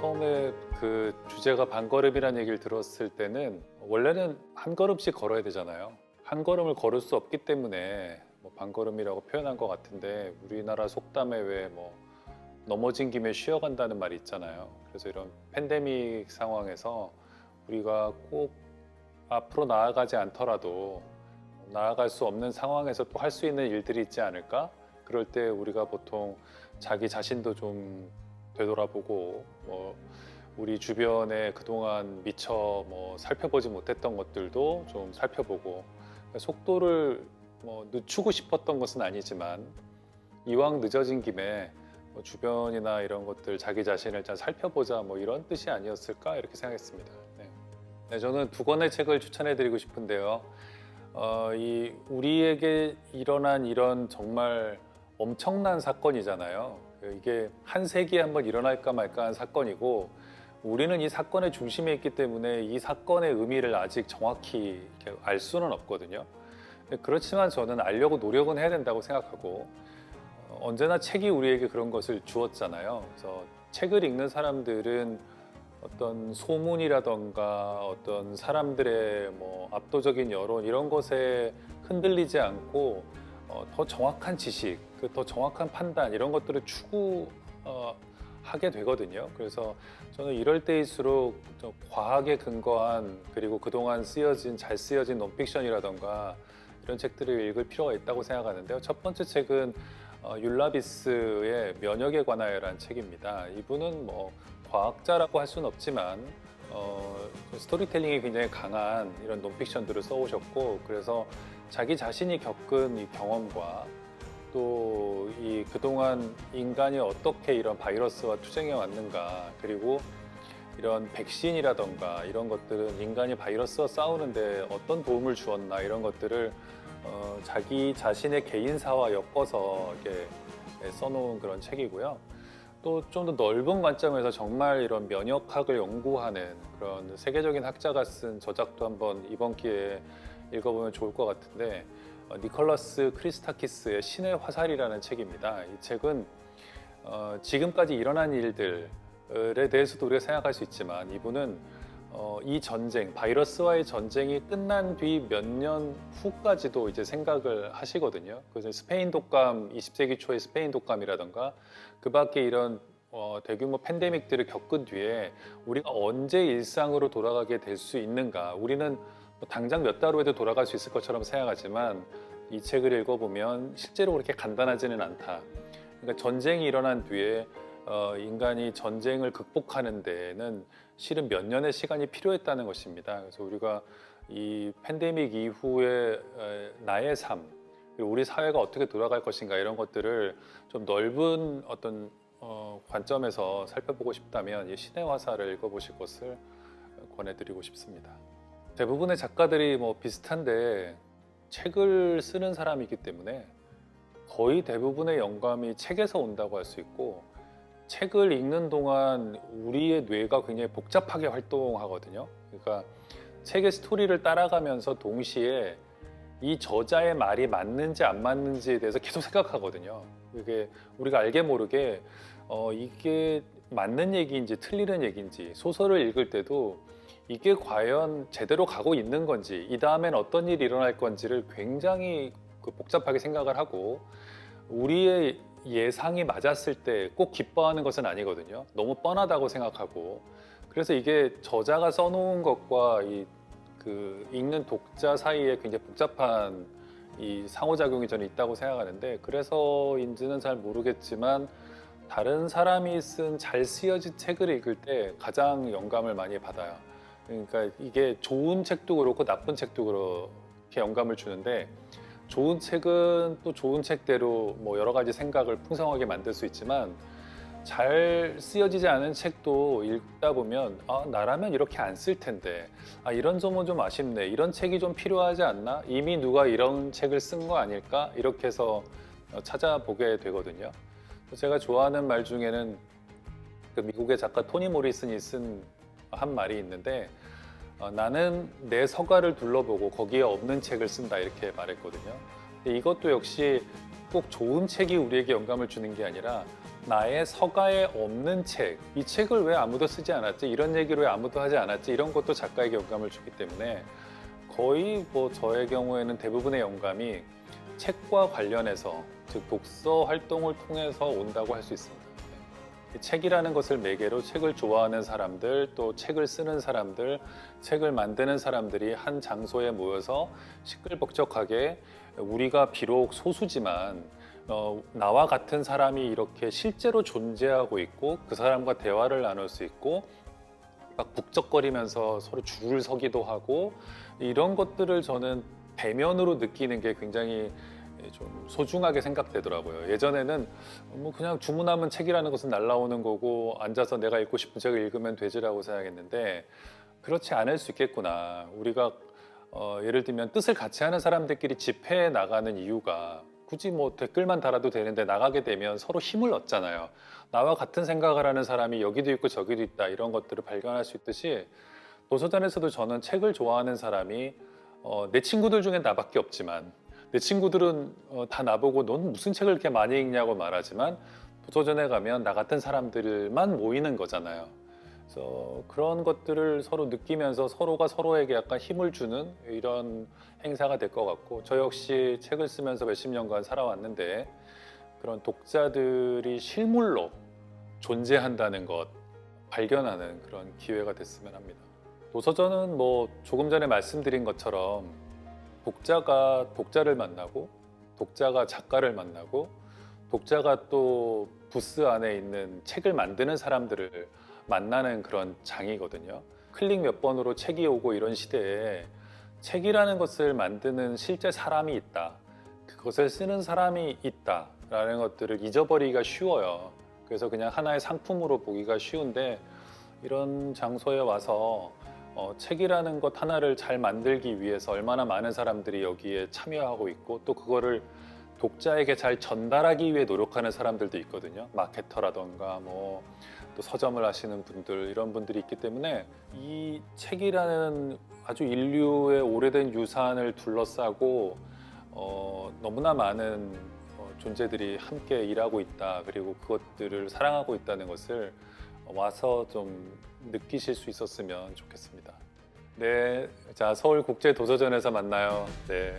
처음에 그 주제가 반걸음이라는 얘기를 들었을 때는 원래는 한 걸음씩 걸어야 되잖아요. 한 걸음을 걸을 수 없기 때문에 뭐 반걸음이라고 표현한 것 같은데 우리나라 속담에 왜 뭐 넘어진 김에 쉬어간다는 말이 있잖아요. 그래서 이런 팬데믹 상황에서 우리가 꼭 앞으로 나아가지 않더라도 나아갈 수 없는 상황에서 또 할 수 있는 일들이 있지 않을까? 그럴 때 우리가 보통 자기 자신도 좀 되돌아보고 뭐 우리 주변에 그동안 미처 뭐 살펴보지 못했던 것들도 좀 살펴보고 속도를 뭐 늦추고 싶었던 것은 아니지만 이왕 늦어진 김에 뭐 주변이나 이런 것들 자기 자신을 잘 살펴보자 뭐 이런 뜻이 아니었을까 이렇게 생각했습니다. 네, 저는 두 권의 책을 추천해드리고 싶은데요. 이 우리에게 일어난 이런 정말 엄청난 사건이잖아요. 이게 한 세기에 한번 일어날까 말까 한 사건이고 우리는 이 사건의 중심에 있기 때문에 이 사건의 의미를 아직 정확히 이렇게 알 수는 없거든요. 그렇지만 저는 알려고 노력은 해야 된다고 생각하고 언제나 책이 우리에게 그런 것을 주었잖아요. 그래서 책을 읽는 사람들은 어떤 소문이라던가 어떤 사람들의 뭐 압도적인 여론 이런 것에 흔들리지 않고 더 정확한 지식, 더 정확한 판단 이런 것들을 추구하게 되거든요. 그래서 저는 이럴 때일수록 좀 과학에 근거한 그리고 그동안 잘 쓰여진 논픽션이라던가 이런 책들을 읽을 필요가 있다고 생각하는데요. 첫 번째 책은 율라비스의 면역에 관하여라는 책입니다. 이분은 뭐 과학자라고 할 수는 없지만 스토리텔링이 굉장히 강한 이런 논픽션들을 써오셨고 그래서 자기 자신이 겪은 이 경험과 또 이 그동안 인간이 어떻게 이런 바이러스와 투쟁해 왔는가 그리고 이런 백신이라던가 이런 것들은 인간이 바이러스와 싸우는데 어떤 도움을 주었나 이런 것들을 자기 자신의 개인사와 엮어서 이렇게 써놓은 그런 책이고요. 또 좀 더 넓은 관점에서 정말 이런 면역학을 연구하는 그런 세계적인 학자가 쓴 저작도 한번 이번 기회에 읽어보면 좋을 것 같은데 니콜라스 크리스타키스의 신의 화살이라는 책입니다. 이 책은 지금까지 일어난 일들에 대해서도 우리가 생각할 수 있지만 이분은 이 전쟁, 바이러스와의 전쟁이 끝난 뒤 몇 년 후까지도 이제 생각을 하시거든요. 그래서 스페인 독감, 20세기 초의 스페인 독감이라던가 그 밖에 이런 대규모 팬데믹들을 겪은 뒤에 우리가 언제 일상으로 돌아가게 될 수 있는가. 우리는 뭐 당장 몇 달 후에도 돌아갈 수 있을 것처럼 생각하지만 이 책을 읽어보면 실제로 그렇게 간단하지는 않다. 그러니까 전쟁이 일어난 뒤에 인간이 전쟁을 극복하는 데에는 실은 몇 년의 시간이 필요했다는 것입니다. 그래서 우리가 이 팬데믹 이후에 나의 삶, 그리고 우리 사회가 어떻게 돌아갈 것인가 이런 것들을 좀 넓은 어떤 관점에서 살펴보고 싶다면 이 신의 화살을 읽어보실 것을 권해드리고 싶습니다. 대부분의 작가들이 뭐 비슷한데 책을 쓰는 사람이기 때문에 거의 대부분의 영감이 책에서 온다고 할 수 있고 책을 읽는 동안 우리의 뇌가 굉장히 복잡하게 활동하거든요. 그러니까 책의 스토리를 따라가면서 동시에 이 저자의 말이 맞는지 안 맞는지에 대해서 계속 생각하거든요. 이게 우리가 알게 모르게 이게 맞는 얘기인지 틀리는 얘기인지 소설을 읽을 때도 이게 과연 제대로 가고 있는 건지 이 다음엔 어떤 일이 일어날 건지를 굉장히 복잡하게 생각을 하고 우리의 예상이 맞았을 때 꼭 기뻐하는 것은 아니거든요. 너무 뻔하다고 생각하고 그래서 이게 저자가 써놓은 것과 읽는 독자 사이에 굉장히 복잡한 이 상호작용이 저는 있다고 생각하는데 그래서인지는 잘 모르겠지만 다른 사람이 쓴 잘 쓰여진 책을 읽을 때 가장 영감을 많이 받아요. 그러니까 이게 좋은 책도 그렇고 나쁜 책도 그렇게 영감을 주는데 좋은 책은 또 좋은 책대로 뭐 여러 가지 생각을 풍성하게 만들 수 있지만 잘 쓰여지지 않은 책도 읽다 보면 나라면 이렇게 안 쓸 텐데 이런 점은 좀 아쉽네 이런 책이 좀 필요하지 않나 이미 누가 이런 책을 쓴 거 아닐까 이렇게 해서 찾아보게 되거든요. 제가 좋아하는 말 중에는 그 미국의 작가 토니 모리슨이 쓴 한 말이 있는데 나는 내 서가를 둘러보고 거기에 없는 책을 쓴다 이렇게 말했거든요. 근데 이것도 역시 꼭 좋은 책이 우리에게 영감을 주는 게 아니라 나의 서가에 없는 책, 이 책을 왜 아무도 쓰지 않았지? 이런 얘기를 왜 아무도 하지 않았지? 이런 것도 작가에게 영감을 주기 때문에 거의 뭐 저의 경우에는 대부분의 영감이 책과 관련해서, 즉 독서 활동을 통해서 온다고 할 수 있습니다. 이 책이라는 것을 매개로 책을 좋아하는 사람들, 또 책을 쓰는 사람들, 책을 만드는 사람들이 한 장소에 모여서 시끌벅적하게, 우리가 비록 소수지만 나와 같은 사람이 이렇게 실제로 존재하고 있고 그 사람과 대화를 나눌 수 있고 막 북적거리면서 서로 줄을 서기도 하고, 이런 것들을 저는 대면으로 느끼는 게 굉장히 좀 소중하게 생각되더라고요. 예전에는 뭐 그냥 주문하면 책이라는 것은 날라오는 거고 앉아서 내가 읽고 싶은 책을 읽으면 되지라고 생각했는데, 그렇지 않을 수 있겠구나. 우리가 예를 들면 뜻을 같이 하는 사람들끼리 집회에 나가는 이유가, 굳이 뭐 댓글만 달아도 되는데 나가게 되면 서로 힘을 얻잖아요. 나와 같은 생각을 하는 사람이 여기도 있고 저기도 있다, 이런 것들을 발견할 수 있듯이, 도서관에서도 저는 책을 좋아하는 사람이 내 친구들 중엔 나밖에 없지만, 내 친구들은 다 나보고 넌 무슨 책을 이렇게 많이 읽냐고 말하지만, 도서전에 가면 나 같은 사람들만 모이는 거잖아요. 그래서 그런 것들을 서로 느끼면서 서로가 서로에게 약간 힘을 주는 이런 행사가 될 것 같고, 저 역시 책을 쓰면서 몇십 년간 살아왔는데 그런 독자들이 실물로 존재한다는 것 발견하는 그런 기회가 됐으면 합니다. 도서전은 뭐 조금 전에 말씀드린 것처럼 독자가 독자를 만나고, 독자가 작가를 만나고, 독자가 또 부스 안에 있는 책을 만드는 사람들을 만나는 그런 장이거든요. 클릭 몇 번으로 책이 오고 이런 시대에 책이라는 것을 만드는 실제 사람이 있다, 그것을 쓰는 사람이 있다라는 것들을 잊어버리기가 쉬워요. 그래서 그냥 하나의 상품으로 보기가 쉬운데, 이런 장소에 와서 책이라는 것 하나를 잘 만들기 위해서 얼마나 많은 사람들이 여기에 참여하고 있고, 또 그거를 독자에게 잘 전달하기 위해 노력하는 사람들도 있거든요. 마케터라던가 뭐 또 서점을 하시는 분들, 이런 분들이 있기 때문에 이 책이라는 아주 인류의 오래된 유산을 둘러싸고 너무나 많은 존재들이 함께 일하고 있다, 그리고 그것들을 사랑하고 있다는 것을 와서 좀 느끼실 수 있었으면 좋겠습니다. 네, 자, 서울국제도서전에서 만나요. 네.